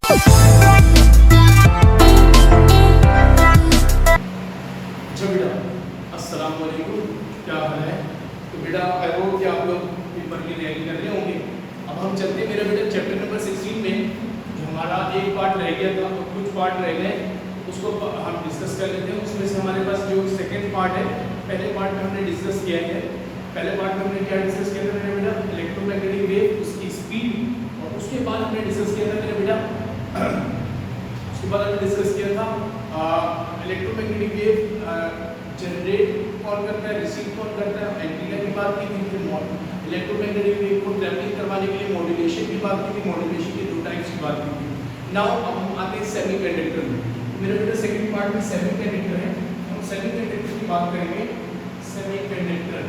अच्छा बेटा, अस्सलाम वालेकुम, क्या हाल है? तो बेटा आई होप कि आप लोग पेपर की तैयारी कर रहे होंगे। अब हम चलते हैं मेरा बेटा चैप्टर नंबर 16 में, जो हमारा एक पार्ट रह गया था और कुछ पार्ट रह गए, उसको हम डिस्कस कर लेते हैं। उसमें से हमारे पास जो सेकेंड पार्ट है, पहले पार्ट में हमने डिस्कस किया है। पहले पार्ट में हमने क्या डिस्कस किया था मेरा बेटा? इलेक्ट्रोमैग्नेटिक वेव, उसकी स्पीड, और उसके बाद हमने डिस्कस किया था मेरा बेटा उसके बाद हमने डिस्कस किया था इलेक्ट्रोमैग्नेटिक वेव जनरेट कौन करता है, रिसीव कौन करता है, एंटीना की बात की थी। फिर इलेक्ट्रोमैग्नेटिक वेव को ट्रैवलिंग करवाने के लिए मॉड्यूलेशन की बात की थी। मॉड्यूलेशन के दो टाइप्स की बात की थी। नाउ अब हम आते हैं सेमीकंडक्टर में। मेरे बेटा सेकंड पार्ट में सेमीकंडक्टर है, हम सेमीकंडक्टर की बात करेंगे। सेमीकंडक्टर,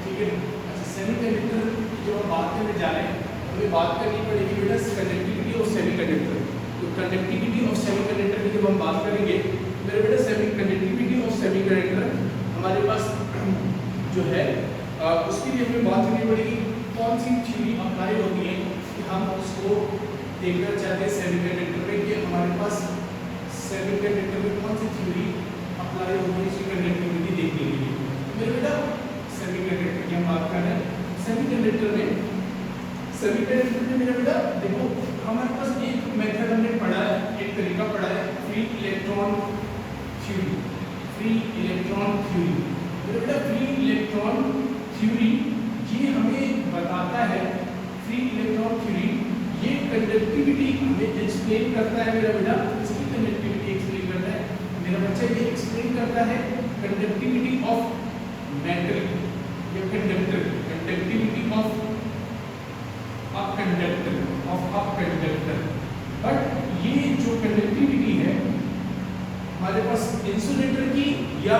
ठीक है। अच्छा, सेमीकंडक्टर जो हम बात करने जा रहे हैं, हमें बात करनी पड़ेगी बेटा कंडक्टिविटी ऑफ सेमीकंडक्टर। तो कंडक्टिविटी ऑफ सेमीकंडक्टर की जब हम बात करेंगे मेरे बेटा, कंडक्टिविटी ऑफ सेमीकंडक्टर हमारे पास जो है उसके लिए हमें बात करनी पड़ेगी कौन सी थ्योरी अप्लाई होती है कि हम उसको देखना चाहते हैं सेमीकंडक्टर में, कि हमारे पास सेमीकंडक्टर में कौन सी थ्योरी अप्लाई होती है इसकी कंडक्टिविटी देखने के लिए। मेरे बेटा सेमीकंडक्टर की हम बात कर रहे हैं। सेमीकंडक्टर में मेरा बेटा देखो, हमारे पास एक मेथड हमने पढ़ा है, एक तरीका पढ़ा है, free electron theory. Free electron theory मेरा बेटा, फ्री इलेक्ट्रॉन थ्योरी ये हमें बताता है, फ्री इलेक्ट्रॉन थ्योरी ये कंडक्टिविटी हमें एक्सप्लेन करता है मेरा बेटा। इसकी कंडक्टिविटी एक्सप्लेन करता है मेरा बच्चा, ये एक्सप्लेन करता है कंडक्टिविटी ऑफ मेटल या conductor, conductivity of conductor. But ये जो कंडक्टिविटी है हमारे पास इंसुलेटर की या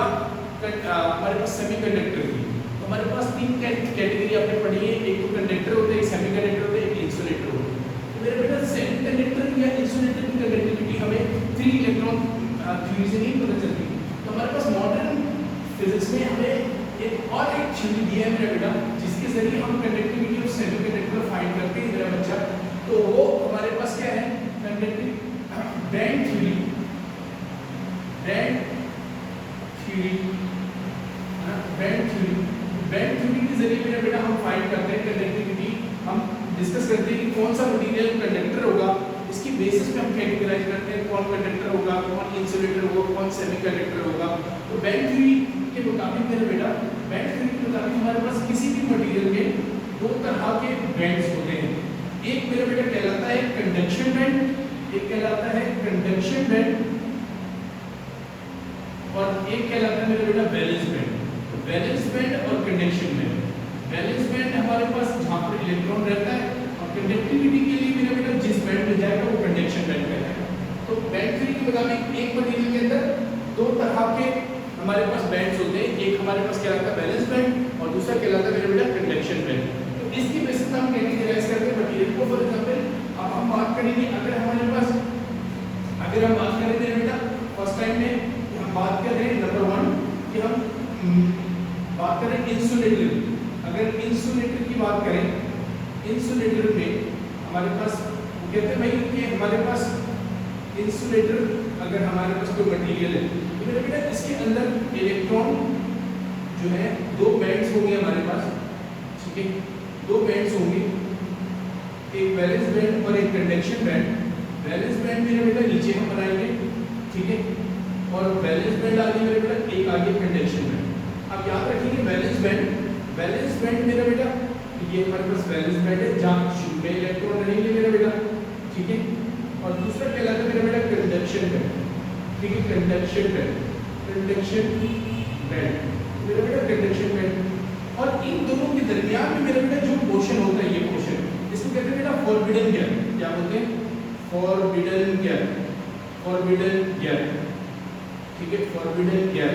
हमारे पास सेमीकंडक्टर की, तो हमारे पास तीन कैटेगरी आपने पढ़ी है। एक तो कंडक्टर होते हैं, एक सेमीकंडक्टर होते हैं, एक इंसुलेटर होते हैं। तो मेरे बेटा सेमीकंडक्टर या इंसुलेटर की कंडक्टिविटी हमें फ्री इलेक्ट्रॉन थ्योरी से नहीं पता चलती। तो हमारे पास मॉडर्न फिजिक्स में हमें एक और एक थ्योरी दिया है मेरा बेटा, जिसके जरिए हम कंडक्टिविटी ऑफ सेमीकंडक्टर फाइंड करते हैं मेरा बच्चा। तो वो हमारे पास क्या है? Conductive band theory, band theory के जरिए मेरा बेटा हम फाइंड करते हैं कंडक्टिविटी। हम डिस्कस करते हैं कि कौन सा मटेरियल कंडक्टर होगा, इसकी बेसिस पे हम कैटेगराइज करते हैं कौन कंडक्टर होगा, कौन इंसुलेटर होगा, कौन सेमीकंडक्टर होगा। तो बैंड थ्योरी के मुताबिक मेरा बेटा, बैंड थ्योरी के मुताबिक हमारे पास किसी भी मटेरियल में दो तरह के बैंड्स होते हैं। एक मेरा बेटा कहलाता है कंडक्शन बैंड, एक कहलाता है कंडक्शन बैंड, और एक कहलाता है मेरा बेटा वैलेंस बैंड। वैलेंस बैंड और कंडक्शन बैंड। वैलेंस बैंड हमारे पास जहाँ पर इलेक्ट्रॉन रहता है, और कंडक्टिविटी के लिए मेरा बेटा जिस बैंड में जाएगा वो कंडक्शन बैंड कहलाएगा। तो बैंड थ्योरी के मुताबिक एक मटेरियल के अंदर दो तरह के हमारे पास बैंड्स होते हैं। एक हमारे पास कहलाता है वैलेंस बैंड और दूसरा कहलाता है मेरा बेटा कंडक्शन बैंड। तो इसकी बेसिस पे हम कैटेगराइज करते हैं मटेरियल को। फॉर एग्जांपल अब हम बात करेंगे, अगर हम बात करें मेरा बेटा फर्स्ट टाइम में हम बात कर रहे हैं नंबर 1 कि हम बात करें इंसुलेटर। अगर इंसुलेटर की बात करें, इंसुलेटर में हमारे पास कहते हैं भाई कि हमारे पास इंसुलेटर अगर हमारे पास कोई मटेरियल है तो मेरा बेटा इसके अंदर इलेक्ट्रॉन जो है दो बैंड्स होंगे हमारे पास, ठीक है, दो बैंड्स होंगे, एक वैलेंस बैंड और एक कंडक्शन बैंड। वैलेंस बैंड मेरा बेटा नीचे हम बनाएंगे, ठीक है, और वैलेंस बैंड आगे मेरा बेटा एक आगे कंडक्शन बैंड। अब याद रखिए वैलेंस बैंड मेरा बेटा ये हमारे पास वैलेंस बैंड है जहाँ शुरू में इलेक्ट्रॉन रहेंगे मेरा बेटा, ठीक है, और दूसरा कहलाता है मेरा बेटा कंडक्शन बैंड, ठीक है, कंडक्शन बैंड मेरा बेटा कंडक्शन बैंड। और इन दोनों के दरमियान में मेरा बेटा जो पोर्शन होता है, ये पोर्शन इसको कहते हैं बेटा फॉरबिडन गैप। क्या बोलते हैं? फॉरबिडन गैप, ठीक है, फॉरबिडन गैप,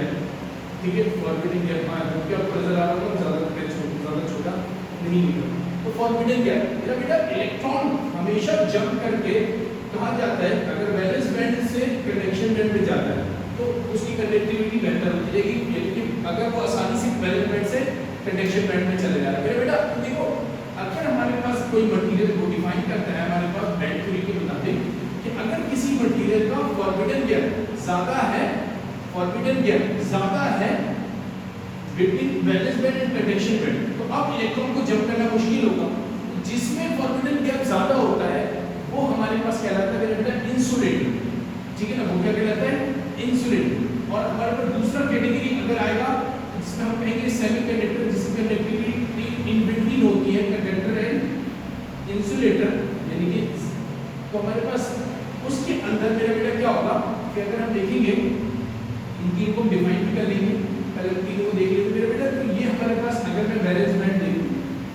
ठीक है, फॉरबिडन गैप। हाँ, क्योंकि आपको नजर आ रहा होगा ज़्यादा छोटा नहीं निकला। तो फॉरबिडन गैप मेरा बेटा इलेक्ट्रॉन हमेशा जंप करके कहाँ जाता है? अगर वैलेंस बैंड से कंडक्शन बैंड में जाता है तो उसकी कंडक्टिविटी बेहतर होती जाएगी, लेकिन अगर वो आसानी से वैलेंस बैंड से कंडक्शन बैंड में चले जा रहा है मेरा बेटा। तो देखो, अगर हमारे पास कोई मटेरियल को डिफाइन करता है हमारे पास बैंड थ्योरी के मुताबिक कि मटेरियल का फॉरबिडन गैप ज्यादा है, फॉरबिडन गैप ज्यादा है between valence band and conduction band, तो अब इलेक्ट्रॉन को जंप करना मुश्किल होगा। जिसमें फॉरबिडन गैप ज्यादा होता है वो हमारे पास कहलाता है बेटा इंसुलेटर, ठीक है ना, वो क्या कहलाता है इंसुलेटर। और हमारे पास दूसरा कैटेगरी अगर आएगा जिसमें हम कहेंगे सेमीकंडक्टर, जिसमें कंडक्टिविटी इन बिटवीन होती है कंडक्टर एंड इंसुलेटर, यानी कि तो हमारे पास उसके अंदर मेरा बेटा क्या होगा कि अगर हम देखेंगे इन तीनों को डिफाइन भी कर लेंगे, अगर तीनों को देख लें तो मेरा बेटा तो ये हमारे पास अगर मैं वैलेंस बैंड देखूं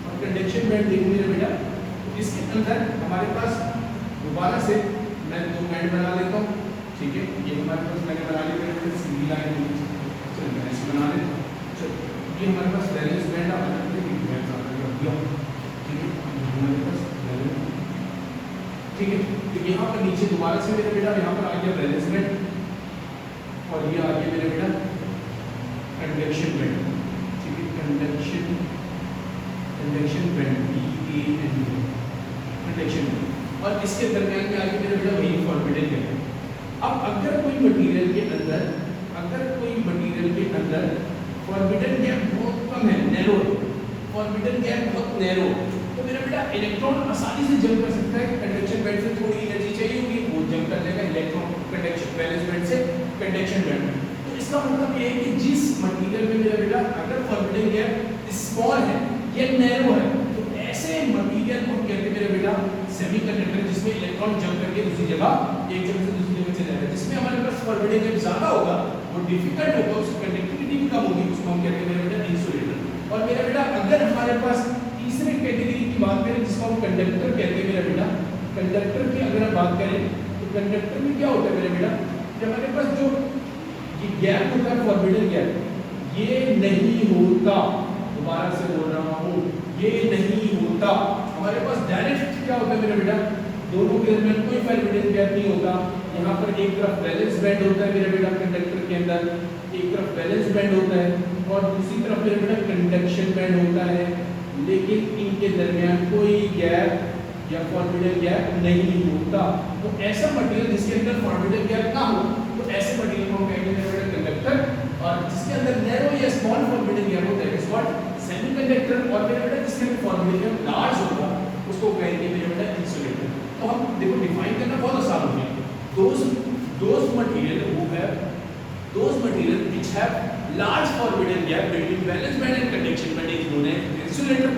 और कंडक्शन बैंड देखूं मेरा बेटा, तो इसके अंदर हमारे पास दोबारा से मैं दो बैंड बना लेता हूँ, ठीक है, ये हमारे पास मैंने बना लिया मेरे पास सीधी लाइन, चलो मैं ऐसे बना लेता हूँ। चलो ये हमारे पास वैलेंस बैंड आ गया, ठीक है, हमारे पास ठीक है, तो यहाँ पर नीचे दोबारा से मेरे बेटा यहाँ पर आ गया वैलेंस बैंड और ये आ गया मेरे बेटा कंडक्शन बैंड, ठीक है, कंडक्शन बैंड कंडक्शन बैंड, और इसके दरमियान में आ गया मेरे बेटा वही फॉरबिडन गैप। अब अगर कोई मटेरियल के अंदर फॉरबिडन गैप बहुत कम है, नैरो, फॉरबिडन गैप बहुत नैरो, तो मेरा बेटा इलेक्ट्रॉन आसानी से जंप कर सकता है। कंडक्शन बैंड से थोड़ी एनर्जी चाहिए होगी, वो जंप कर लेगा इलेक्ट्रॉन कंडक्शन वैलेंस बैंड से कंडक्शन बैंड में। तो इसका मतलब ये है कि जिस मटेरियल में मेरा बेटा अगर फॉरबिडन गैप स्मॉल है या नैरो है, तो ऐसे मटेरियल को कहते हैं मेरा बेटा सेमीकंडक्टर, जिसमें इलेक्ट्रॉन जंप करके दूसरी जगह एक जगह से दूसरी जगह चला जाएगा। जिसमें हमारे पास फॉरबिडन गैप ज्यादा होगा, वो डिफिकल्ट होगा, उसकी कंडक्टिविटी भी कम होगी, उसको हम कहते हैं मेरा बेटा इंसुलेटर। और मेरा बेटा अगर हमारे पास तीसरे कैटेगरी की बात करें जिसको हम कंडक्टर कहते हैं मेरा बेटा, कंडक्टर की अगर हम बात करें तो कंडक्टर में क्या होता है मेरा बेटा, जब हमारे पास जो ये गैप होता है फॉरबिडन गैप, ये नहीं होता, दोबारा से बोल रहा हूँ, ये नहीं होता। हमारे पास डायरेक्ट क्या होता है मेरा बेटा, दोनों के दरमियान कोई फॉरबिडन गैप नहीं होता। यहाँ पर एक तरफ वैलेंस बैंड होता है मेरा बेटा कंडक्टर के अंदर, एक तरफ वैलेंस बैंड होता है और दूसरी तरफ मेरा बेटा कंडक्शन बैंड होता है, लेकिन इनके दरमियान कोई गैप या फॉरबिडन गैप नहीं होता। तो ऐसा मटेरियल जिसके अंदर फॉरबिडन गैप ना हो, तो ऐसे मटेरियल को हम कहेंगे मेरा बेटा कंडक्टर, और जिसके अंदर नैरो या स्मॉल फॉरबिडन गैप होता है इट्स कॉल्ड सेमीकंडक्टर, और मेरा बेटा जिसके अंदर फॉरबिडन गैप लार्ज होगा उसको कहेंगे मेरा बेटा इंसुलेटर। तो हम देखो डिफाइन करना बहुत आसान हो गया। those material which have large forbidden gap between valence band and conduction band is known as insulator.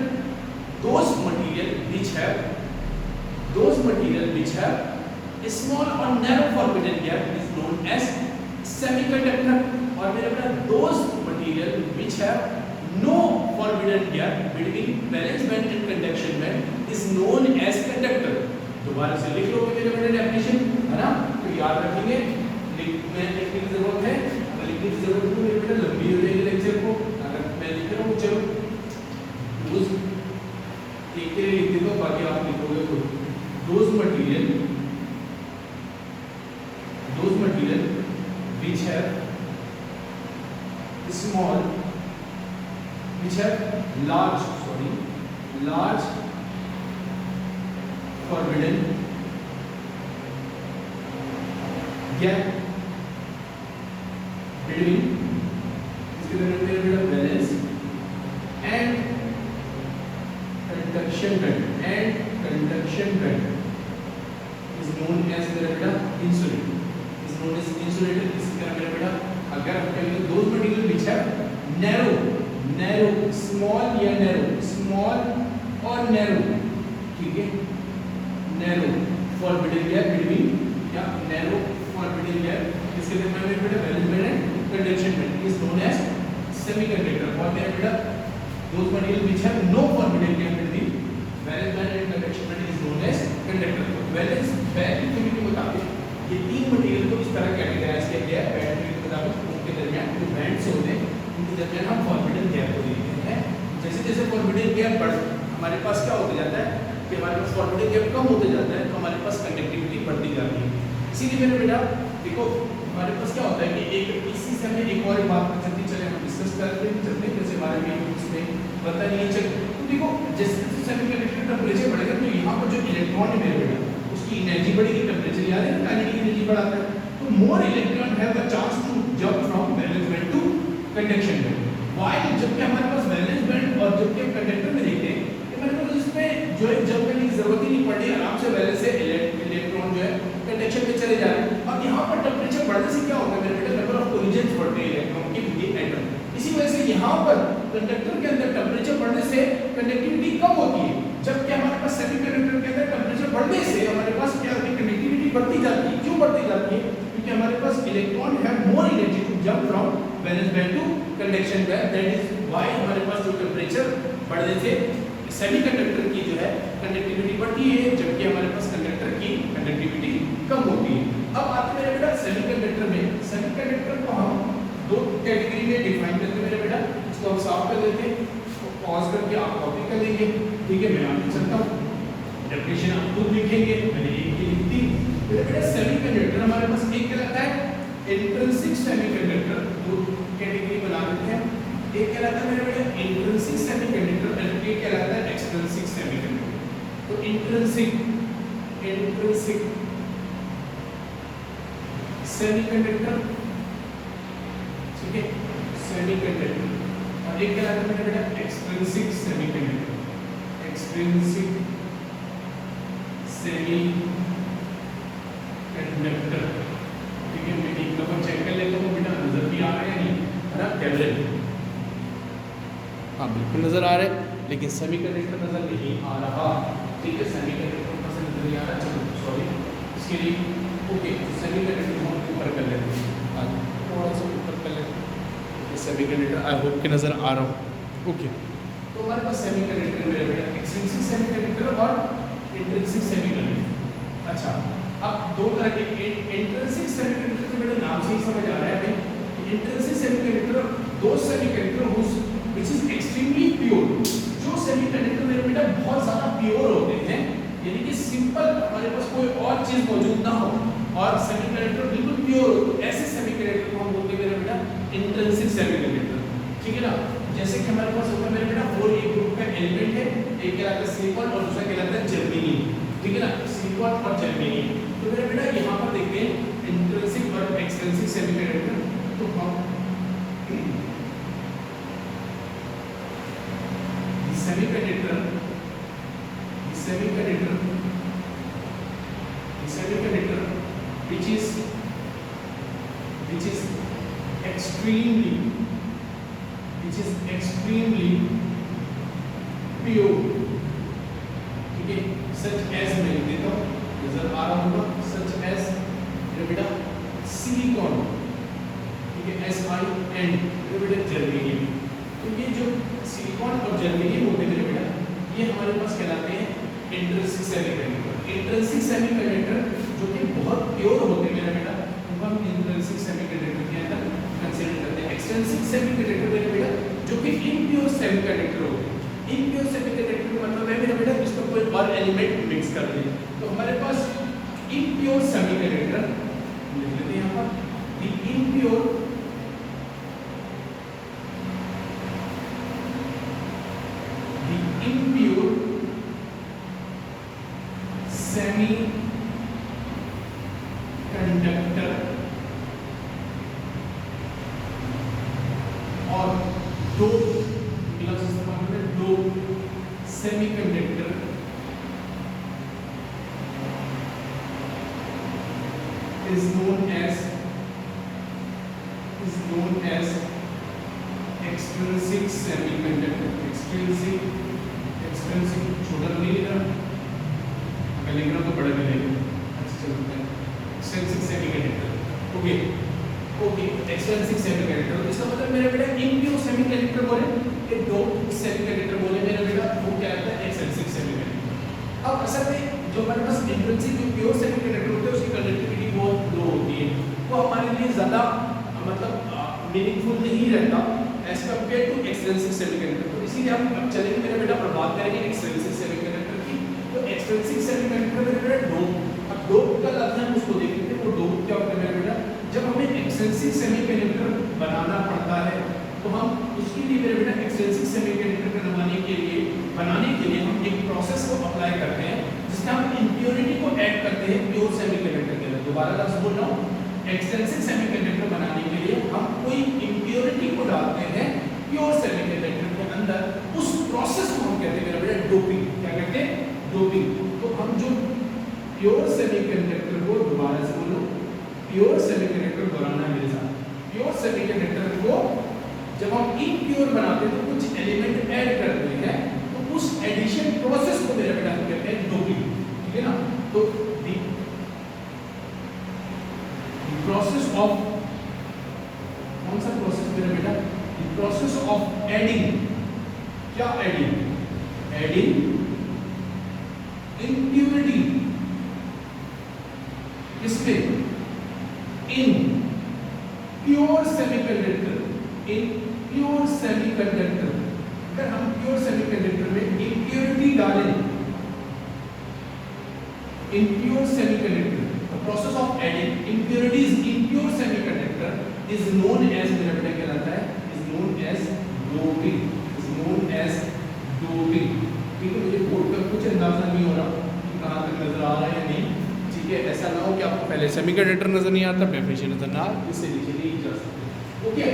Those material which have a small or narrow forbidden gap is known as semiconductor. और मेरे बेटा those material which have no forbidden gap between valence band and conduction band is known as conductor. दोबारा से लिख लो मेरे बेटा definition, है ना, तो याद रखेंगे। मैं लिखने की जरूरत है, अगर लिखने की जरूरत है मेरे बेटा लंबी हो जाएगी लेक्चर को, अगर मैं लिख रहा हूँ चलो उस एक के लिए लिख देता हूँ, बाकी आप लिखोगे खुद। those material which have large forbidden gap between इसके दरमियान valence and conduction band is known as मेरा बेटा insulator, इसके तरह मेरा बेटा अगर हम कहेंगे those material which have narrow small या small और narrow, ठीक है, narrow forbidden gap between या narrow forbidden gap इसके दरमियान मेरा बेटा valence band and conduction band is known as semiconductor। और मेरा बेटा those material which have no forbidden gap between valence band and conduction band is known as conductor। Valence band के मुताबिक ये तीन मटेरियल को इस तरह कैटेगराइज किया गया है, बैंड के मुताबिक उनके दरमियान जो बैंड्स होते हैं उनके दरमियान हम फॉरबिडन गैप को देखते हैं। जैसे जैसे फॉरबिडन गैप बढ़ हमारे पास क्या होते जाता है कि हमारे पास फॉरबिडन गैप कम होते जाता है, तो हमारे पास कंडक्टिविटी बढ़ती जाती है। इसीलिए मेरे बेटा देखो हमारे पास क्या होता है कि एक इसी से हमें एक और बात चलती चले हम डिस्कस करते चलते जैसे हमारे में इसमें पता नहीं चल, तो देखो जैसे सेमीकंडक्टर टेम्परेचर बढ़ेगा तो यहाँ पर जो इलेक्ट्रॉन है मेरे बेटा उसकी एनर्जी बढ़ेगी, टेम्परेचर याद है काइनेटिक एनर्जी बढ़ाता है। तो more electron have the chance to jump from valence band to conduction band. While जबकि हमारे पास वैलेंस बैंड और जबकि हम कंडक्टर में देखते हैं कि हमारे पास इसमें जो है जंप करने की जरूरत ही नहीं पड़ती, आराम से वैलेंस से इलेक्ट्रॉन जो है कंडक्शन में चले जा रहे हैं। अब यहाँ पर टेम्परेचर बढ़ने से क्या होता है मेरे बेटे, नंबर ऑफ कोलिजन्स बढ़ते हैं इलेक्ट्रॉन के विद एटम। इसी वजह से यहाँ पर कंडक्टर के अंदर टेम्परेचर बढ़ने से कंडक्टिविटी कम होती है, जबकि हमारे पास सेमीकंडक्टर के अंदर टेम्परेचर बढ़ने से हमारे पास क्या होती है, कंडक्टिविटी बढ़ती जाती है। क्यों बढ़ती जाती है? क्योंकि हमारे पास electron have more energy to jump from valence band to conduction band. That is why हमारे पास जो टेम्परेचर बढ़ने से सेमीकंडक्टर की जो है कंडक्टिविटी बढ़ती है, जबकि हमारे पास कंडक्टर की कंडक्टिविटी कम होती है। अब आते हैं मेरे बेटा सेमीकंडक्टर में। सेमीकंडक्टर को हम दो कैटेगरी में डिफाइन करते हैं मेरे बेटा। इसको हम साफ कर देते हैं, पॉज करके आप कॉपी कर लेंगे, ठीक है। मैं आप लिख सकता हूँ, डेफिनेशन आप खुद लिखेंगे, मैंने एक ही लिख दी। मेरे बेटा सेमीकंडक्टर हमारे पास एक कहलाता है इंट्रिंसिक सेमीकंडक्टर, दो कैटेगरी बना देते हैं। एक कहलाता है मेरे बेटा इंट्रिंसिक सेमीकंडक्टर और एक कहलाता है एक्सट्रिंसिक सेमीकंडक्टर। तो इंट्रिंसिक सेमीकंडक्टर, ठीक है, सेमीकंडक्टर, और एक कहलाता है मेरे बेटा एक्सट्रिंसिक सेमीकंडक्टर, एक्सट्रिंसिक सेमीकंडक्टर, ठीक है। मैं एक दफा चेक कर लेता हूँ बेटा नजर भी आ रहा है या नहीं, है ना कैमरे में? हाँ बिल्कुल नजर आ रहा है, लेकिन सेमीकंडक्टर नजर नहीं आ रहा, ठीक है। सेमीकंडक्टर ऊपर से नजर नहीं आ रहा, चलो सॉरी इसके लिए। ओके, सेमीकंडक्टर हम ऊपर कर लेते हैं, आज थोड़ा सा ऊपर कर लेते हैं सेमीकंडक्टर। आई होप कि नजर आ रहा हो। ओके, तो हमारे पास सेमीकंडक्टर मेरे बेटा एक्सट्रिंसिक सेमीकंडक्टर और इंट्रिंसिक सेमीकंडक्टर। अच्छा, अब दो तरह के इंट्रिंसिक सेमीकंडक्टर के मेरे नाम से ही समझ आ रहा है भाई। इंट्रिंसिक सेमीकंडक्टर दो semiconductor which is extremely pure, जो सेमीकंडक्टर मेरे बेटा बहुत ज्यादा प्योर होते हैं, यानी कि सिंपल हमारे पास कोई और चीज मौजूद ना हो और सेमीकंडक्टर बिल्कुल प्योर हो, तो ऐसे सेमीकंडक्टर को हम बोलते हैं मेरे बेटा इंट्रिंसिक सेमीकंडक्टर, ठीक है ना। जैसे कि हमारे पास होता है मेरे बेटा और एक ग्रुप का एलिमेंट है, एक कहलाता है सिलिकॉन और दूसरा कहलाता है जर्मेनियम, ठीक है ना, सिलिकॉन और जर्मेनियम। तो मेरे बेटा यहाँ पर देखते हैं इंट्रिंसिक और एक्सट्रिंसिक सेमीकंडक्टर। तो हम semiconductor which is extremely pure, ठीक है, such as मैं लिख देता हूँ, नजर आ रहा होगा, such as मेरा बेटा सिलिकॉन, ठीक है, SiN, मेरा बेटा जर्मेनियम। तो ये जो सिलिकॉन और जर्मेनियम होते हैं मेरे बेटा, ये हमारे पास कहलाते हैं इंट्रिंसिक सेमीकंडक्टर। इंट्रिंसिक सेमीकंडक्टर जो कि बहुत प्योर होते हैं मेरा बेटा, उनको हम इंट्रिंसिक सेमीकंडक्टर के अंदर कंसीडर करते हैं। एक्सट्रिंसिक सेमीकंडक्टर मेरे बेटा जो कि इम्प्योर सेमीकंडक्टर होते हैं। इम्प्योर सेमीकंडक्टर का मतलब है मेरा बेटा जिसको कोई और एलिमेंट मिक्स कर दे। तो हमारे पास इम्प्योर सेमीकंडक्टर लिख लेते हैं यहाँ पर, इम्प्योर semiconductor और दो semiconductor is known as extrinsic semiconductor। extrinsic छोटा नहीं लिख रहा, अगर लिख रहा तो बड़ा भी लेगा। अच्छा चलता है extrinsic semiconductor, okay extrinsic semiconductor. इसका मतलब मेरा बेटा इम्प्योर सेमीकंडक्टर बोले, ये दो सेमीकंडक्टर बोले मेरा बेटा, वो क्या रहता है एक्सट्रिंसिक सेमीकंडक्टर। अब असल में जो हमारे पास इंट्रिंसिक जो प्योर सेमीकंडक्टर होते हैं उसकी कंडक्टिविटी बहुत लो होती है, वो हमारे लिए ज़्यादा मतलब मीनिंगफुल नहीं रहता as compare to extrinsic semiconductor. तो इसीलिए हम अब चलेंगे मेरा बेटा और बात करेंगे एक्सट्रिंसिक सेमीकंडक्टर की। तो एक्सट्रिंसिक सेमीकंडक्टर मेरा बेटा डोप, अब डोप का लफ्ज़ हम उसको देखेंगे। वो डोप क्या होता है मेरा बेटा, जब हमें एक्सट्रिंसिक सेमीकंडक्टर बनाना पड़ता है तो हम उसके लिए मेरे बेटा एक्सट्रिंसिक सेमीकंडक्टर बनाने के लिए हम एक प्रोसेस को अप्लाई करते हैं जिसमें हम इम्प्योरिटी को ऐड करते हैं प्योर सेमीकंडक्टर के अंदर। दोबारा लफ्ज बोल रहा हूँ, एक्सटेंसिव सेमीकंडक्टर बनाने के लिए हम कोई इम्प्योरिटी को डालते हैं प्योर सेमीकंडक्टर के अंदर, उस प्रोसेस को हम कहते हैं मेरा बेटा डोपिंग। क्या कहते हैं? डोपिंग। तो हम जो प्योर सेमीकंडक्टर को, दोबारा से बोलो, प्योर सेमीकंडक्टर दोहराना है मेरे साथ, प्योर सेमीकंडक्टर को जब हम इम्प्योर बनाते हैं तो कुछ एलिमेंट ऐड करते हैं, तो उस एडिशन प्रोसेस को मेरा बेटा हम कहते हैं डोपिंग। ठीक है ना? तो प्रोसेस ऑफ, कौन सा प्रोसेस मेरा बेटा? प्रोसेस ऑफ एडिंग, क्या एडिंग? एडिंग इम्प्योरिटी इसमें in pure semiconductor, in pure semiconductor, अगर हम प्योर सेमीकंडक्टर में इम्प्योरिटी डालें, in pure semiconductor, the process of adding impurities in pure semiconductor is known as, मेरा बेटा क्या कहलाता है? is known as doping, is known as doping। ठीक है, मुझे बोर्ड का कुछ अंदाजा नहीं हो रहा कि कहाँ तक नजर आ रहा है या नहीं। ठीक है, ऐसा ना हो कि आपको पहले सेमीकंडक्टर नजर नहीं आता, डेफिनेशन नजर ना आ, इससे नीचे नहीं जा सकते। ओके,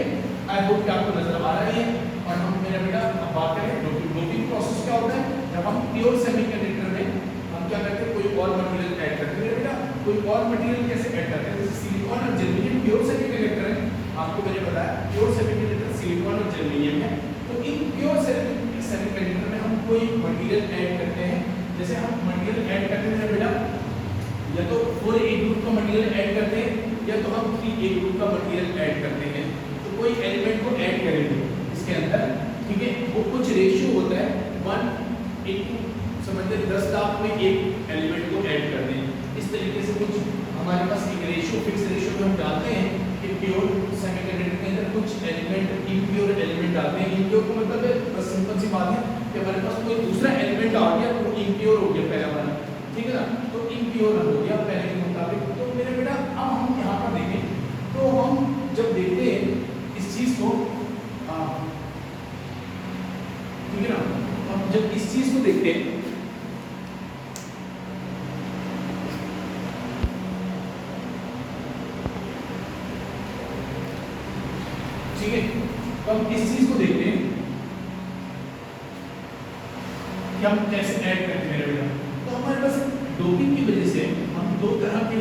आई होप कि आपको नजर आ रहा है। और हम मेरा बेटा अब बात करें डोपिंग। डोपिंग प्रोसेस क्या होता है? जब हम प्योर सेमीकंडक्टर में हम क्या करते हैं? कोई और मटेरियल ऐड करते हैं। मेरा बेटा कोई और मटेरियल कैसे ऐड करते हैं? जैसे सिलिकॉन और जर्मेनियम प्योर सेमीकंडक्टर है, आपको मैंने बताया प्योर सेमीकंडक्टर सिलिकॉन और जर्मेनियम है। तो इन प्योर सेमीकंडक्टर में हम कोई मटेरियल ऐड करते हैं। जैसे हम मटेरियल ऐड करते हैं बेटा, या तो 4A ग्रुप का मटेरियल ऐड करते हैं, या तो हम 3A ग्रुप का मटेरियल ऐड करते हैं। तो कोई एलिमेंट को ऐड करेंगे इसके अंदर, ठीक है, वो कुछ रेशियो होता है 1:, समझते 10 लाख में एक एलिमेंट को ऐड कर दें। इस तरीके से कुछ हमारे पास एक रेशियो, फिक्स रेशियो में हम डालते हैं कि प्योर सेमीकंडक्टर के अंदर कुछ एलिमेंट इम्प्योर एलिमेंट डालते हैं। इम्प्योर को मतलब है, बस सिंपल सी बात है कि हमारे पास कोई दूसरा एलिमेंट आ गया तो इम्प्योर हो गया पहला वाला, ठीक है ना? तो इम्प्योर हो गया पहले के मुताबिक। तो मेरे बेटा अब हम यहाँ पर देखें, तो हम जब देखते हैं इस चीज़ को, ठीक है ना, हम जब इस चीज़ को देखते हैं, ठीक है, तो हम इस चीज को देखते हैं कि हम कैसे ऐड करते हैं मेरे बेटा। तो हमारे पास डोपिंग की वजह से हम दो तरह के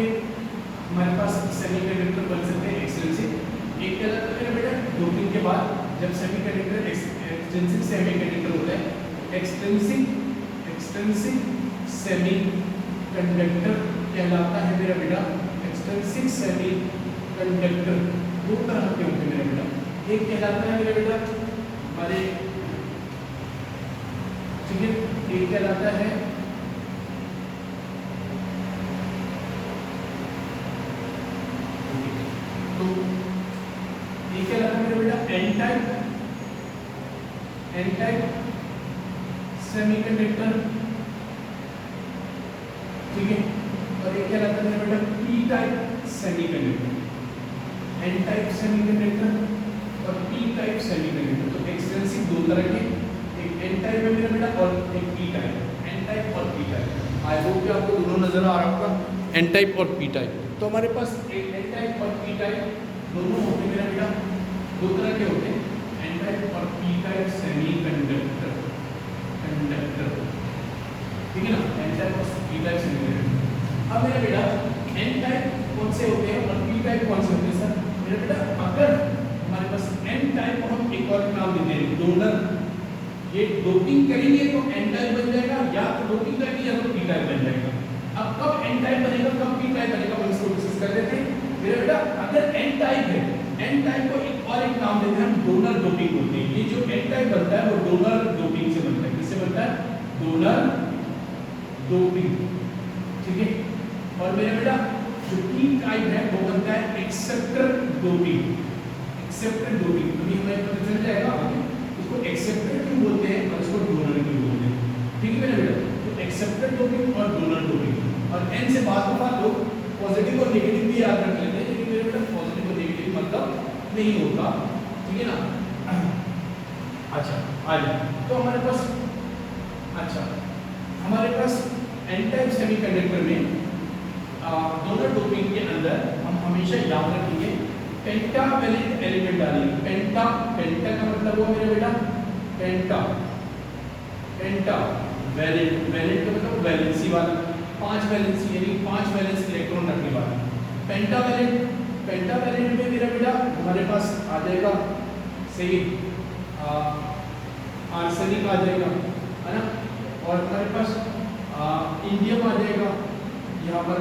हमारे पास सेमीकंडक्टर बन सकते हैं एक्सटेंसिव। एक कहलाता है मेरा बेटा डोपिंग के बाद जब सेमीकंडक्टर एक्सटेंसिव सेमीकंडक्टर होता है, एक्सटेंसिव सेमीकंडक्टर कहलाता है मेरा बेटा। एक्सटेंसिव सेमीकंडक्टर दो तरह के होते हैं मेरा बेटा। एक कहलाता है मेरा बेटा हमारे, ठीक है, एक कहलाता है तो एक कहलाता है मेरा बेटा एन टाइप सेमीकंडक्टर, ठीक है, और एक कहलाता है मेरा बेटा P type semiconductor. N type semiconductor और पी टाइप सेमीकंडक्टर। तो एक्सटेंसिव दो तरह के, एक एन टाइप है मेरा बेटा और एक पी टाइप। एन टाइप और पी टाइप, आई होप कि आपको दोनों नजर आ रहा होगा, एन टाइप और पी टाइप। तो हमारे पास एक एन टाइप और पी टाइप दोनों होते हैं मेरा बेटा, दो तरह के होते हैं, एन टाइप और पी टाइप सेमीकंडक्टर, ठीक है ना, एन टाइप और पी टाइप सेमीकंडक्टर। अब मेरा बेटा एन टाइप कौन से होते हैं और पी टाइप कौन से होते हैं सर? मेरा बेटा अगर हमारे पास एन टाइप को हम एक और नाम देते हैं डोनर, ये डोपिंग करेंगे तो एन टाइप बन जाएगा, या तो डोपिंग करेंगे या तो पी टाइप बन जाएगा। अब कब एन टाइप बनेगा, कब पी टाइप बनेगा, हम इसको डिस्कस कर लेते हैं। मेरा बेटा अगर एन टाइप है, एन टाइप को एक और एक नाम देते हैं हम डोनर डोपिंग बोलते हैं। ये जो एन टाइप बनता है वो डोनर डोपिंग से बनता है। किससे बनता है? डोनर डोपिंग, ठीक है। और मेरा बेटा जो पी टाइप है वो बनता है एक्सेप्टर डोपिंग, एक्सेप्टर डोपिंग। अभी हमें पता चल जाएगा इसको एक्सेप्टर क्यों बोलते हैं और इसको डोनर क्यों बोलते हैं, ठीक है मेरा बेटा। तो एक्सेप्टर डोपिंग और डोनर डोपिंग, और एन से बाद लोग पॉजिटिव और नेगेटिव भी याद रख लेते हैं, लेकिन मेरे बेटा पॉजिटिव और नेगेटिव मतलब नहीं होता, ठीक है ना। अच्छा आइए, तो हमारे पास, अच्छा हमारे पास एन टाइप सेमीकंडक्टर में डोनर डोपिंग के अंदर हमेशा याद रखेंगे पेंटावैलेंट एलिमेंट डालेंगे। पेंटा का मतलब हुआ मेरा बेटा पेंटा वैलेंट का मतलब वैलेंसी वाला, 5 वैलेंसी यानी 5 वैलेंस इलेक्ट्रॉन रखने वाला। पेंटावैलेंट में मेरा बेटा हमारे पास आ जाएगा सही आर्सेनिक आ जाएगा, है ना, और हमारे पास इंडियम आ जाएगा। यहाँ पर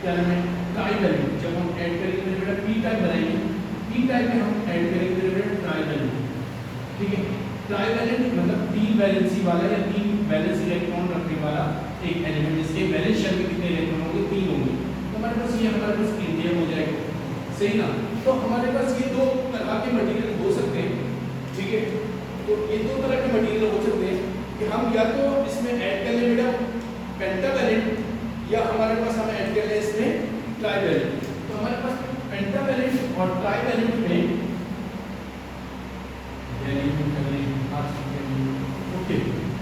क्या नाम है, ट्राइवैलेंट। जब हम ऐड करेंगे मेरे बेटा पी टाइप बनाएंगे, पी टाइप में हम ऐड करेंगे मेरे बेटा ट्राइवैलेंट। ठीक है, ट्राइवैलेंट मतलब 3 वैलेंसी वाला या 3 वैलेंस इलेक्ट्रॉन रखने वाला एक एलिमेंट, जिसके वैलेंस शेल में कितने इलेक्ट्रॉन होंगे, 3 होंगे। तो हमारे पास ये हमारे पास इंडियम हो जाएगा, सही ना। तो हमारे पास ये 2 तरह के मटेरियल हो सकते हैं। ठीक है, तो ये 2 तरह के मटेरियल हो सकते हैं कि हम या तो इसमें ऐड कर लें बेटा पेंटावैलेंट, या हमारे पास हम ऐड कर लें इसमें ट्राइवैलेंट। तो हमारे पास पेंटावैलेंट और ट्राइवैलेंट में ओके,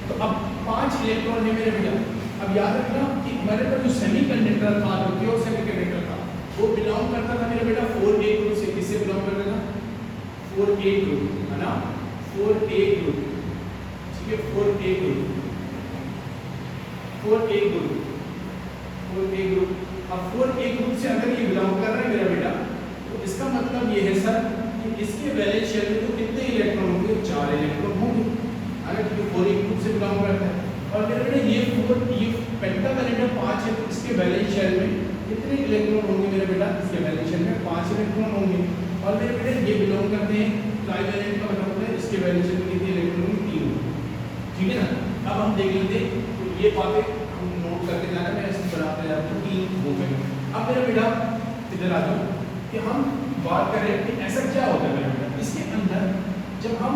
तो अब 5 इलेक्ट्रॉन है मेरे बेटा। अब याद रखना कि हमारे पास जो सेमीकंडक्टर था, जो प्योर सेमीकंडक्टर था, वो बिलोंग करता था मेरे बेटा 4a ग्रुप से। किससे बिलोंग करता था, 4a ग्रुप, है ना, 4a ग्रुप। ठीक है, 4a group, 4a group, 4a group. अब 4a ग्रुप से अगर ये बिलोंग कर रहा है मेरा बेटा, तो इसका मतलब ये है सर कि इसके वैलेंस शेल में तो कितने इलेक्ट्रॉन होंगे, 4 इलेक्ट्रॉन होंगे, है ना, क्योंकि 4a ग्रुप से बिलोंग करता है। और मेरे बेटा ये पेंटावैलेंट में 5 है, तो इसके वैलेंस शेल में कितने इलेक्ट्रॉन होंगे मेरे बेटा, इसके वैलेंस शेल में 5 इलेक्ट्रॉन होंगे। और मेरे बेटा ये बिलोंग करते हैं ट्राइवैलेंट का मतलब होता है इसके वैलेंस शेल में कितने इलेक्ट्रॉन होंगे, 3 होंगे। ठीक है ना। अब हम देख लेते हैं, तो ये बातें हम नोट करके जाना, मैं इसको बनाते जाता हूँ, 3 हो गए। अब मेरा बेटा इधर आ जाओ कि हम बात करें कि ऐसा क्या होता है मेरा बेटा, इसके अंदर जब हम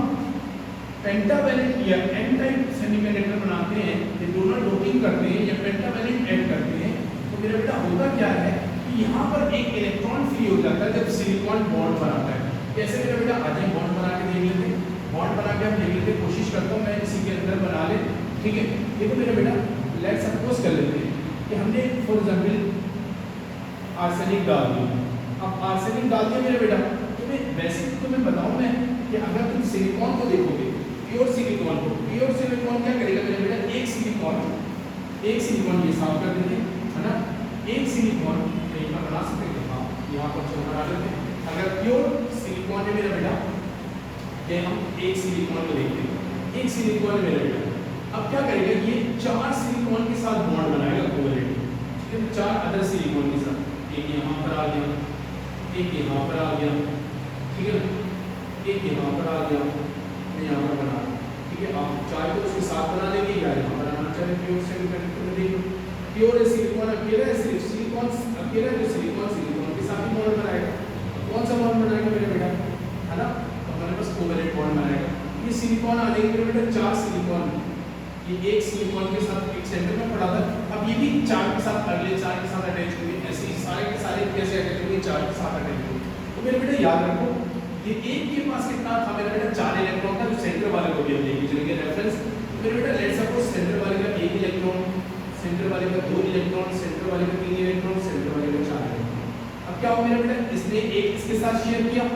पेंटावैलेंट या एन टाइप सेमीकंडक्टर बनाते हैं, ये दोनों डोपिंग करते हैं या पेंटावैलेंट ऐड करते हैं, तो मेरा बेटा होता क्या है कि यहाँ पर एक इलेक्ट्रॉन फ्री हो जाता है जब सिलिकॉन बॉन्ड बनाता है। कैसे मेरा बेटा, आज हम बॉन्ड बना के देख लेते हैं, बॉन्ड बना के हम देख लेते हैं, कोशिश करता हूँ मैं इसी के अंदर बना ले। ठीक है, देखो मेरा बेटा, लेट्स सपोज कर लेते हैं कि हमने फॉर एग्जाम्पल आर्सेनिक डाल दिया। अब आर्सेनिक डाल दिया मेरा बेटा, तुम्हें वैसे तुम्हें बताऊँ मैं कि अगर तुम सिलिकॉन को देखोगे, प्योर सिलिकॉन को, प्योर सिलिकॉन क्या करेगा मेरे बेटा, एक सिलिकॉन ये साफ कर देते हैं, है ना, एक सिलिकॉन कहीं पर बना सकते हैं, हाँ यहाँ पर चल बना लेते हैं। अगर प्योर सिलिकॉन है मेरा बेटा, ये हम एक सिलिकॉन को देखते हैं, एक सिलिकॉन है मेरा बेटा। अब क्या करेगा, ये 4 सिलिकॉन के साथ बॉन्ड बनाएगा कोवैलेंट। ठीक है, 4 अदर सिलिकॉन के साथ, एक यहाँ पर आ गया, एक यहाँ पर आ गया, ठीक है, एक यहाँ पर आ गया, मैं यहाँ पर बना। ठीक है, आप चाहे तो उसके साथ बना लेंगे या यहाँ बनाना चाहे प्योर सेमीकंडक्टर में देखो, प्योर सिलिकॉन अकेला है, सिलिकॉन अकेला है, तो सिलिकॉन के साथ ही बॉन्ड बनाएगा। कौन सा बॉन्ड बनाएगा मेरे बेटा, है ना, तो हमारे पास कोवैलेंट बॉन्ड बनाएगा। ये सिलिकॉन आ जाएंगे मेरे बेटा 4 सिलिकॉन, ये एक सिलिकॉन के साथ एक सेंटर में पड़ा था, अब ये भी 4 के साथ अगले 4 के साथ अटैच होंगे, ऐसे ही सारे के सारे कैसे अटैच होंगे, 4 के साथ अटैच होंगे। तो मेरे बेटा याद रखो, ये एक के पास कितना था मेरा बेटा, 4 इलेक्ट्रॉन था, जो सेंटर वाले को भी हम लेके चलेंगे रेफरेंस। मेरे बेटा लेट्स सपोज सेंटर वाले का 1 इलेक्ट्रॉन, सेंटर वाले का 2 इलेक्ट्रॉन, सेंटर वाले का 3 इलेक्ट्रॉन, सेंटर वाले का 4 इलेक्ट्रॉन। अब क्या हो मेरा बेटा, इसने एक इसके साथ शेयर किया,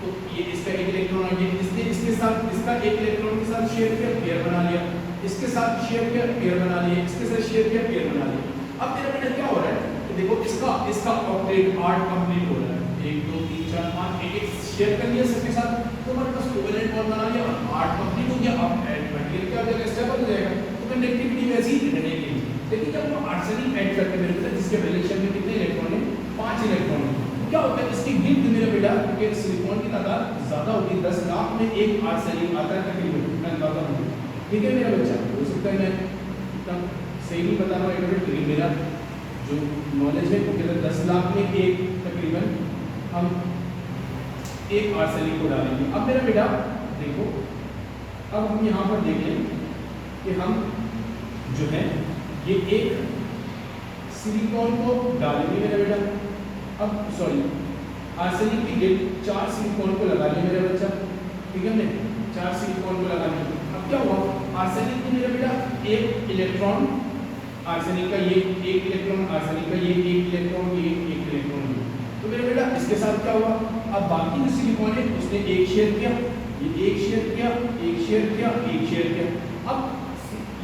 तो ये इसका 1 इलेक्ट्रॉन आ गया, इसने इसके साथ इसका 1 इलेक्ट्रॉन के साथ शेयर किया, पेयर बना लिया, इसके साथ शेयर किया, पेयर बना लिया, इसके साथ शेयर किया, पेयर बना लिया। अब मेरा बेटा क्या हो रहा है, तो देखो इसका ऑक्टेट 8 कंप्लीट हो रहा है, 1 2 3 4 5 एक शेयर कर लिया सबके साथ, तो हमारे पास कोवैलेंट बॉन्ड बना लिया और 8 कंप्लीट हो गया। अब मटेरियल क्या हो जाएगा, स्टेबल हो जाएगा, तो कंडक्टिविटी वैसी ही रहने की। लेकिन जब हम आर्सेनिक ऐड करते हैं मेरे बेटा, जिसके वैलेंस शेल में कितने इलेक्ट्रॉन है, 5 इलेक्ट्रॉन है, तो क्या होता है, इसकी गिनती मेरा बेटा, क्योंकि सिलिकॉन की तादाद ज़्यादा होती है, 10 लाख में एक आर्सेनिक आता है तकरीबन, मैं अंदाजा हूँ। ठीक है मेरा बच्चा, हो सकता है मैं एकदम सही नहीं बता रहा हूँ, लेकिन मेरा जो नॉलेज है वो कहता है 10 लाख में एक तकरीबन हम एक आर्सेनिक को डालेंगे। अब मेरा बेटा देखो, अब हम यहाँ पर देख लें कि हम जो है ये एक सिलिकॉन को डालेंगे मेरा बेटा। अब सॉरी, आर्सेनिक की गिल्ट 4 सिलिकॉन को लगा लिया मेरा बच्चा। ठीक है, हमने 4 सिलिकॉन को लगा लिया। अब क्या हुआ, आर्सेनिक की मेरा बेटा 1 इलेक्ट्रॉन, आर्सेनिक का ये 1 इलेक्ट्रॉन, आर्सेनिक का ये 1 इलेक्ट्रॉन, ये 1 इलेक्ट्रॉन। इसके साथ क्या हुआ, अब बाकी जो सिलिकॉन है उसने एक शेयर किया, ये एक शेयर किया, एक शेयर किया, एक शेयर किया। अब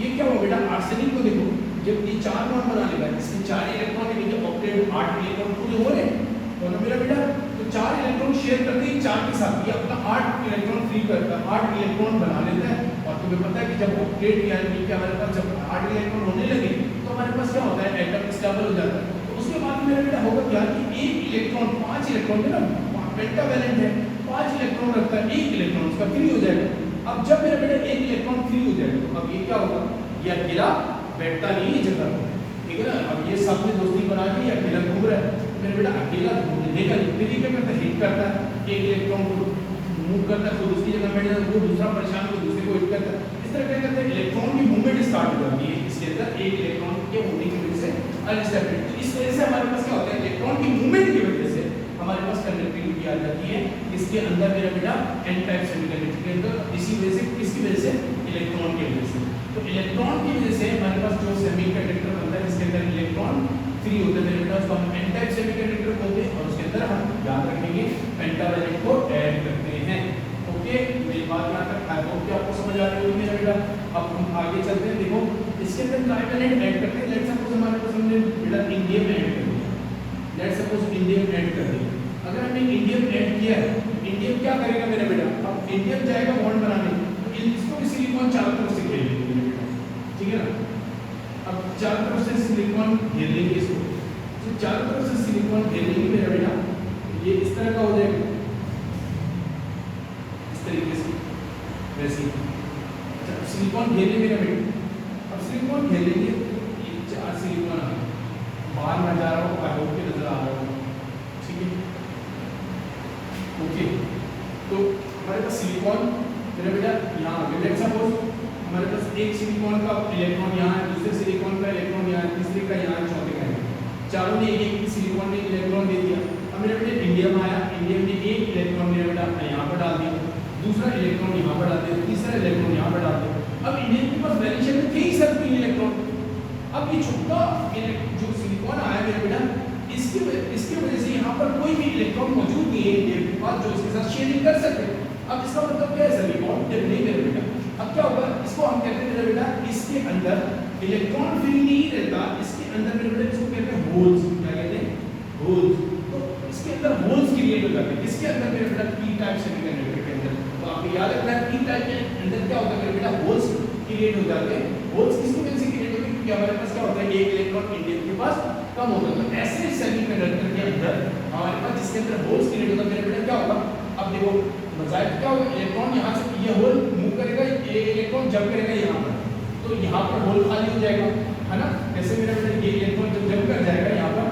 ये क्या हुआ बेटा, आर्सेनिक को देखो, जब ये 4 बॉन्ड बना लेगा, इसमें 4 इलेक्ट्रॉन यानी ऑक्टेट 8 इलेक्ट्रॉन पूरे हो रहे तो ना मेरा बेटा, तो 4 इलेक्ट्रॉन शेयर करते ही 4 के साथ ये अपना 8 इलेक्ट्रॉन फ्री करता है, 8 इलेक्ट्रॉन बना लेता है। और तुम्हें पता है कि जब ऑक्टेट यानी कि हमारे पास जब 8 इलेक्ट्रॉन होने लगे तो हमारे पास क्या होता है, एटम स्टेबल हो जाता है। तो उसके बाद मेरा बेटा होगा क्या कि एक इलेक्ट्रॉन 5 इलेक्ट्रॉन है ना, पेंटावैलेंट है, 5 इलेक्ट्रॉन रखता है, एक इलेक्ट्रॉन उसका फ्री हो जाएगा। अब जब मेरा बेटा एक इलेक्ट्रॉन फ्री हो जाएगा तो अब ये क्या होगा, ये अकेला बैठता नहीं है जगह पर, ठीक है ना। अब ये सब में दोस्ती बना के ये अकेला घूम रहा है, मेरा बेटा अकेला घूमने का तरीके करता है, हिट करता है, एक इलेक्ट्रॉन को मूव करता है, तो दूसरी जगह बैठ जाता है, वो दूसरा परेशान को दूसरे को हिट करता है। इस तरह क्या करते हैं, इलेक्ट्रॉन की मूवमेंट स्टार्ट हो जाती है इसके अंदर, एक इलेक्ट्रॉन के होने की वजह से अनस्टेबिलिटी। तो इस वजह से हमारे पास क्या होता है, इलेक्ट्रॉन की मूवमेंट की वजह से हमारे पास कंडक्टिविटी आ जाती है इसके अंदर मेरा बेटा, एन टाइप सेमीकंडक्टर के अंदर। इसी वजह से, किसकी वजह से, इलेक्ट्रॉन की वजह से। तो इलेक्ट्रॉन की वजह से हमारे पास जो सेमीकंडक्टर बनता है जिसके अंदर इलेक्ट्रॉन फ्री होते हैं मेरे बेटा, उसको हम एन टाइप सेमीकंडक्टर बोलते हैं। और उसके अंदर हम याद रखेंगे पेंटावैलेंट को ऐड करते हैं। ओके, मेरी बात यहाँ तक आई होप कि आपको समझ आ रही होगी मेरा बेटा। अब हम आगे चलते हैं, देखो इसके अंदर ट्राइवैलेंट ऐड करते हैं। लेट्स सपोज हमारे पास हमने बेटा इंडियम ऐड कर दिया, लेट्स सपोज इंडियम ऐड कर दिया। अगर हमने इंडियम ऐड किया है, इंडियम क्या करेगा मेरा बेटा, अब इंडियम जाएगा बॉन्ड बनाने, तो इसको भी सिलिकॉन चारों तरफ से घेर लेंगे मेरे बेटा, ठीक है ना। अब चारों तरफ से सिलिकॉन घेर लेंगे इसको, तो चारों तरफ से सिलिकॉन घेर लेंगे मेरा बेटा, ये इस तरह का हो जाएगा, इस तरीके से वैसे। अच्छा, सिलिकॉन घेर लेंगे मेरा बेटा, अब सिलिकॉन घेर लेंगे, ये 4 सिलिकॉन आ गए, बाहर में जा रहा हूँ, आई होप के नजर आ रहा हूँ, ठीक है। ओके, तो हमारे पास सिलिकॉन मेरा बेटा यहाँ आ गया। लेट्स सपोज हमारे पास एक सिलिकॉन का इलेक्ट्रॉन यहाँ है, दूसरे सिलिकॉन का इलेक्ट्रॉन यहाँ है, तीसरे का यहाँ है, चौथे का है, चारों ने एक सिलिकॉन ने इलेक्ट्रॉन दे दिया। अब मेरे बेटे इंडियम आया, इंडियम ने एक इलेक्ट्रॉन मेरा बेटा अपना यहाँ पर डाल दिया, दूसरा इलेक्ट्रॉन यहाँ पर डाल दिया, तीसरा इलेक्ट्रॉन यहाँ पर डाल दिया। अब इंडियम के पास वैलेंस में थे ही सर 3 इलेक्ट्रॉन। अब ये छुट्टा जो सिलिकॉन आया मेरा बेटा, इसकी वजह से यहाँ पर कोई भी इलेक्ट्रॉन मौजूद नहीं है इंडियम के पास जो इसके साथ शेयरिंग कर सके। अब इसका मतलब क्या है सर, ये ऑक्टेट नहीं मेरे बेटा। अब क्या होगा, इसको हम कहते हैं मेरा बेटा, इसके अंदर इलेक्ट्रॉन फ्री नहीं रहता, इसके अंदर मेरे बेटा इसको कहते हैं होल्स। क्या कहते हैं, होल्स। तो इसके अंदर होल्स क्रिएट हो जाते हैं, इसके अंदर मेरे बेटा पी टाइप सेमीकंडक्टर के अंदर। तो आपको याद रखना है पी टाइप के अंदर क्या होता है मेरे बेटा, होल्स क्रिएट हो जाते हैं। होल्स किसकी वजह से क्रिएट होते हैं, क्योंकि हमारे पास क्या होता है, एक इलेक्ट्रॉन इंडियम के पास कम होता है। तो ऐसे सेमीकंडक्टर के अंदर हमारे पास जिसके अंदर होल्स क्रिएट होता है मेरे बेटा, क्या होगा, अब देखो बजाय क्या होगा, इलेक्ट्रॉन यहाँ से ये होल मूव करेगा, ये इलेक्ट्रॉन जंप करेगा यहाँ पर, तो यहाँ पर होल खाली हो जाएगा, है ना। जैसे मेरा बेटा ये इलेक्ट्रॉन जब जंप कर जाएगा यहाँ पर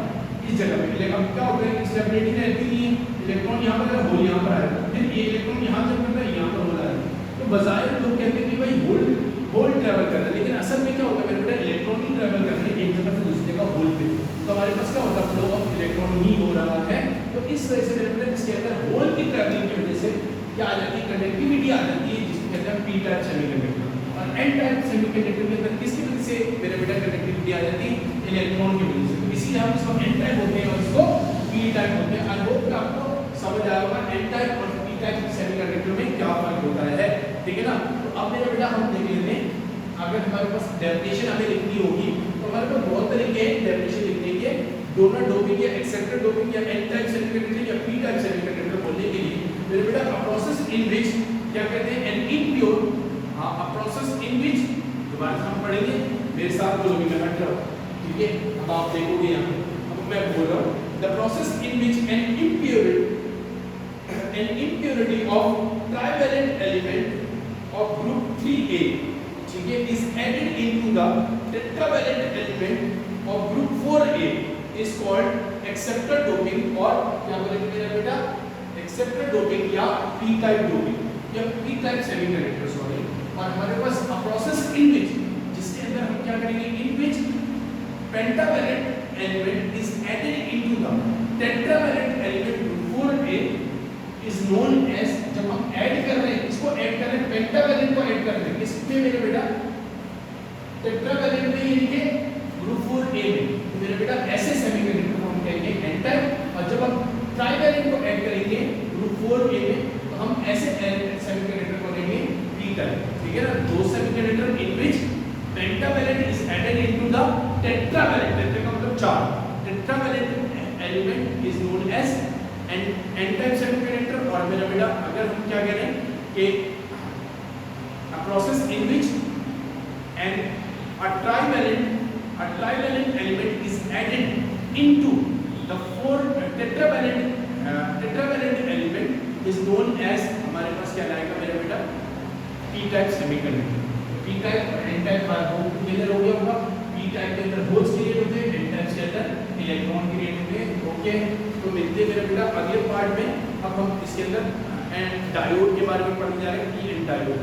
इस जगह पे, लेकिन अब क्या होता है, स्टेबिलिटी रहती नहीं है, इलेक्ट्रॉन यहाँ पर होल यहाँ पर आएगा, फिर ये इलेक्ट्रॉन यहाँ जंप करता है, यहाँ पर होल आएगा। तो बजाय लोग कहते हैं कि भाई होल ट्रैवल कर रहा है, लेकिन असल में क्या होता है मेरे बेटा, इलेक्ट्रॉन ही ट्रैवल कर रहे हैं एक जगह से दूसरी जगह होल पे। तो हमारे पास क्या होता है, फ्लो ऑफ इलेक्ट्रॉन ही हो रहा है। तो इस वजह से मेरे बेटा इसके अंदर होल की ट्रैवलिंग की वजह से क्या आ जाती है, कंडक्टिविटी आ जाती है, जिसको कहते हैं पी टाइप सेमीकंडक्टर। और एन टाइप सेमीकंडक्टर के अंदर किसकी वजह से मेरे बेटा कंडक्टिविटी आ जाती है, इलेक्ट्रॉन की वजह से। तो इसीलिए हम इसको एन टाइप होते हैं और इसको पी टाइप होते हैं। आई होप कि आपको समझ आया होगा एन टाइप और पी टाइप सेमीकंडक्टर में क्या फर्क होता है, ठीक है ना। तो अब मेरा बेटा हम देख लेते हैं, अगर हमारे पास डेफिनेशन हमें लिखनी होगी तो हमारे पास बहुत तरीके हैं डेफिनेशन लिखने के, डोनर डोपिंग या एक्सेप्टर डोपिंग या एन टाइप सेमीकंडक्टर या पी टाइप सेमीकंडक्टर बोलने के लिए मेरे बेटा अ प्रोसेस इन विच क्या कहते हैं, एन इम्प्योर, हाँ अ प्रोसेस इन विच, दोबारा हम पढ़ेंगे मेरे साथ बोलोगे, मैं हट रहा हूँ, ठीक है। अब आप देखोगे यहाँ, अब मैं बोल रहा हूँ, the process in which N impurity of trivalent element of group 3A, ठीक है, is added into the tetravalent element of group 4A is called acceptor doping, और क्या बोलेंगे मेरा बेटा, acceptor doping या p type doping या p type सेमीकंडक्टर, सॉरी। और हमारे पास a process in which, जिसके अंदर हम क्या करेंगे, in which pentavalent element is added into the tetravalent element group 4A is known as, जब हम ऐड कर रहे हैं, इसको ऐड कर रहे हैं, पेंटावैलेंट को ऐड कर रहे हैं, किसमें मेरे बेटा, टेट्रावैलेंट में, यानी कि ग्रुप 4A में। तो मेरे बेटा ऐसे सेमीकंडक्टर को हम कहेंगे एन टाइप, और जब हम ट्राइवैलेंट टाइप, ठीक है ना। दो semiconductor in which pentavalent is added into the tetravalent, tetra का मतलब चार, tetravalent element is known as N type semiconductor. और मेरा बेटा अगर हम क्या कह रहे हैं कि a process in which a trivalent element is added into the four tetravalent element is known as, हमारे पास क्या लाएगा मेरा बेटा, p type semiconductor. p type और n टाइप वो क्लियर हो गया होगा। p टाइप के अंदर होल्स क्रिएट होते हैं, n टाइप के अंदर इलेक्ट्रॉन क्रिएट होते हैं। ओके, तो मिलते हैं मेरा बेटा अगले पार्ट में। अब हम इसके अंदर डायोड के बारे में पढ़ने जा रहे हैं, p एन डायोड।